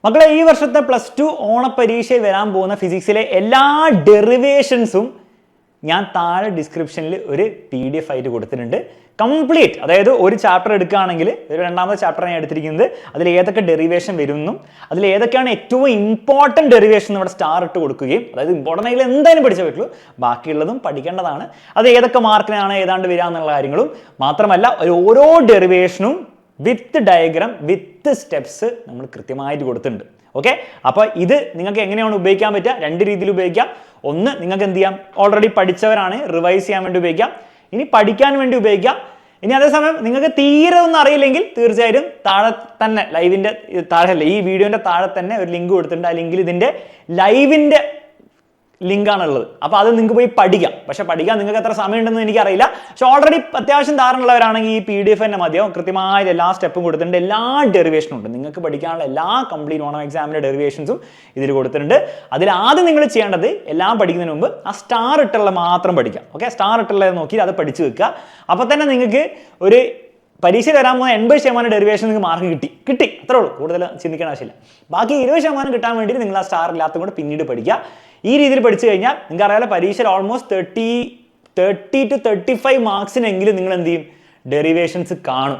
മക്കളെ, ഈ വർഷത്തെ +2 ഓണപരീക്ഷയിൽ വരാൻ പോകുന്ന ഫിസിക്സിലെ എല്ലാ ഡെറിവേഷൻസും ഞാൻ താഴെ ഡിസ്ക്രിപ്ഷനിൽ ഒരു PDF ആയിട്ട് കൊടുത്തിട്ടുണ്ട്. കംപ്ലീറ്റ്, അതായത് ഒരു ചാപ്റ്റർ എടുക്കുകയാണെങ്കിൽ ഒരു രണ്ടാമത്തെ ചാപ്റ്റർ ഞാൻ എടുത്തിരിക്കുന്നത്, അതിൽ ഏതൊക്കെ ഡെറിവേഷൻ വരുമെന്നും അതിൽ ഏതൊക്കെയാണ് ഏറ്റവും ഇമ്പോർട്ടൻറ്റ് ഡെറിവേഷൻ ഇവിടെ സ്റ്റാർ ഇട്ട് കൊടുക്കുകയും, അതായത് ഇമ്പോർട്ടൻ്റ് ആയിട്ട് എന്തായാലും പഠിച്ചേ പറ്റുള്ളൂ, ബാക്കിയുള്ളതും പഠിക്കേണ്ടതാണ്. അത് ഏതൊക്കെ മാർക്കിനാണ് ഏതാണ്ട് വരിക എന്നുള്ള കാര്യങ്ങളും മാത്രമല്ല, ഓരോ ഡെറിവേഷനും വിത്ത് ഡയഗ്രാം വിത്ത് സ്റ്റെപ്സ് നമ്മൾ കൃത്യമായിട്ട് കൊടുത്തിട്ടുണ്ട്. ഓക്കെ, അപ്പോൾ ഇത് നിങ്ങൾക്ക് എങ്ങനെയാണ് ഉപയോഗിക്കാൻ പറ്റുക? രണ്ട് രീതിയിൽ ഉപയോഗിക്കാം. ഒന്ന്, നിങ്ങൾക്ക് എന്ത് ചെയ്യാം, ഓൾറെഡി പഠിച്ചവരാണ്, റിവൈസ് ചെയ്യാൻ വേണ്ടി ഉപയോഗിക്കാം. ഇനി പഠിക്കാൻ വേണ്ടി ഉപയോഗിക്കാം. ഇനി അതേസമയം നിങ്ങൾക്ക് തീരെ ഒന്നും അറിയില്ലെങ്കിൽ തീർച്ചയായിട്ടും താഴെ തന്നെ ലൈവിൻ്റെ താഴെ, ഈ വീഡിയോൻ്റെ താഴെ തന്നെ ഒരു ലിങ്ക് കൊടുത്തിട്ടുണ്ട്. ആ ലിങ്കിൽ ഇതിൻ്റെ ലൈവിൻ്റെ ലിങ്കാണുള്ളത്. അപ്പോൾ അത് നിങ്ങൾക്ക് പോയി പഠിക്കാം. പക്ഷെ പഠിക്കാൻ നിങ്ങൾക്ക് എത്ര സമയം ഉണ്ടെന്ന് എനിക്കറിയില്ല. പക്ഷെ ഓൾറെഡി അത്യാവശ്യം ധാരണയുള്ളവരാണെങ്കിൽ ഈ PDF തന്നെ മതിയാവും. കൃത്യമായ എല്ലാ സ്റ്റെപ്പും കൊടുത്തിട്ടുണ്ട്, എല്ലാ ഡെറിവേഷനും ഉണ്ട്. നിങ്ങൾക്ക് പഠിക്കാനുള്ള എല്ലാ കംപ്ലീറ്റ് ഓണം എക്സാമിൻ്റെ ഡെറിവേഷൻസും ഇതിൽ കൊടുത്തിട്ടുണ്ട്. അതിൽ ആദ്യം നിങ്ങൾ ചെയ്യേണ്ടത്, എല്ലാം പഠിക്കുന്നതിന് മുമ്പ് ആ സ്റ്റാർ ഇട്ടുള്ള മാത്രം പഠിക്കാം. ഓക്കെ, സ്റ്റാർ ഇട്ടുള്ളത് നോക്കി അത് പഠിച്ചു വെക്കുക. അപ്പോൾ തന്നെ നിങ്ങൾക്ക് ഒരു പരീക്ഷ വരാൻ പോകുന്ന 80% ഡെറിവേഷൻ നിങ്ങൾക്ക് മാർക്ക് കിട്ടി, അത്രേ ഉള്ളൂ. കൂടുതൽ ചിന്തിക്കേണ്ട ആവശ്യമില്ല. ബാക്കി 20% കിട്ടാൻ വേണ്ടി നിങ്ങൾ ആ സ്റ്റാർ ഇല്ലാത്തതും കൂടെ പിന്നീട് പഠിക്കുക. ഈ രീതിയിൽ പഠിച്ചു കഴിഞ്ഞാൽ നിങ്ങൾക്ക് അറിയാലോ, പരീക്ഷയിൽ ഓൾമോസ്റ്റ് 30 to 35 മാർക്സിനെങ്കിലും നിങ്ങൾ എന്ത് ചെയ്യും, ഡെറിവേഷൻസ് കാണും.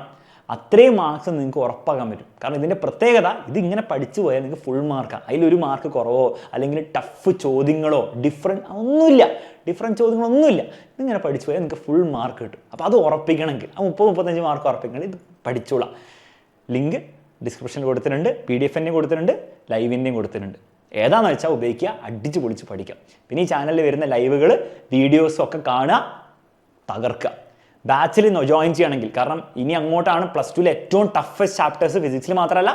അത്രയും മാർക്സ് നിങ്ങൾക്ക് ഉറപ്പാക്കാൻ പറ്റും. കാരണം ഇതിൻ്റെ പ്രത്യേകത, ഇതിങ്ങനെ പഠിച്ചു പോയാൽ നിങ്ങൾക്ക് ഫുൾ മാർക്കാണ്. അതിലൊരു മാർക്ക് കുറവോ അല്ലെങ്കിൽ ടഫ് ചോദ്യങ്ങളോ ഡിഫറൻറ്റ് ചോദ്യങ്ങളൊന്നുമില്ല. ഇതിങ്ങനെ പഠിച്ചു പോയാൽ നിങ്ങൾക്ക് ഫുൾ മാർക്ക് കിട്ടും. അപ്പോൾ അത് ഉറപ്പിക്കണമെങ്കിൽ, ആ 30-35 മാർക്ക് ഉറപ്പിക്കണമെങ്കിൽ ഇത് പഠിച്ചോളാം. ലിങ്ക് ഡിസ്ക്രിപ്ഷനിൽ കൊടുത്തിട്ടുണ്ട്, PDF-ൻ്റെയും കൊടുത്തിട്ടുണ്ട്, ലൈവിൻ്റെയും കൊടുത്തിട്ടുണ്ട്. ഏതാണെന്ന് വെച്ചാൽ ഉപയോഗിക്കുക, അടിച്ച് പൊളിച്ച് പഠിക്കാം. പിന്നെ ഈ ചാനലിൽ വരുന്ന ലൈവുകൾ, വീഡിയോസും ഒക്കെ കാണുക, തകർക്കുക. ബാച്ചിൽ ജോയിൻ ചെയ്യണമെങ്കിൽ, കാരണം ഇനി അങ്ങോട്ടാണ് +2 ഏറ്റവും ടഫസ്റ്റ് ചാപ്റ്റേഴ്സ്. ഫിസിക്സിൽ മാത്രമല്ല,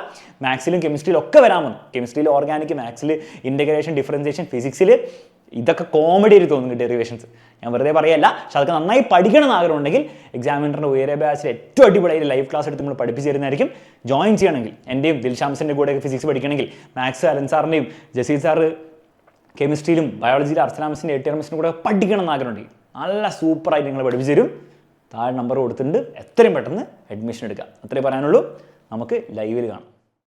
മാത്സിലും കെമിസ്ട്രിയിലും ഒക്കെ വരാൻ വന്നു. കെമിസ്ട്രിയിൽ ഓർഗാനിക്, മാത്സിൽ ഇൻ്റഗ്രേഷൻ, ഡിഫറൻസിയേഷൻ, ഫിസിക്സിൽ ഇതൊക്കെ കോമഡി ആയിട്ട് തോന്നുന്നു ഡെറിവേഷൻസ്. ഞാൻ വെറുതെ പറയല്ല. പക്ഷെ അതൊക്കെ നന്നായി പഠിക്കണം എന്ന് ആഗ്രഹം ഉണ്ടെങ്കിൽ എക്സാമിനറിൻ്റെ ഉയരെ ബാച്ചിൽ ഏറ്റവും അടിപൊളിയായിട്ട് ലൈവ് ക്ലാസ് എടുത്ത് നമ്മൾ പഠിപ്പിച്ച് തരുന്നതായിരിക്കും. ജോയിൻ ചെയ്യണമെങ്കിൽ, എൻ്റെയും ദിൽഷാംസിൻ്റെ കൂടെ ഫിസിക്സ് പഠിക്കണമെങ്കിൽ, മാത്സ് അലൻ സാറിൻ്റെയും ജസീൽ സാറ് കെമിസ്ട്രിയിലും ബയോളജിയിലും അർസലാമിസിൻ്റെ ATRMസിൻ്റെ കൂടെ പഠിക്കണം എന്ന് ആഗ്രഹം ഉണ്ടെങ്കിൽ നല്ല സൂപ്പറായിട്ട് നിങ്ങൾ പഠിപ്പിച്ച് തരും. താഴെ നമ്പർ കൊടുത്തിട്ടുണ്ട്. എത്രയും പെട്ടെന്ന് അഡ്മിഷൻ എടുക്കുക. അത്രേ പറയാനുള്ളൂ. നമുക്ക് ലൈവിൽ കാണാം.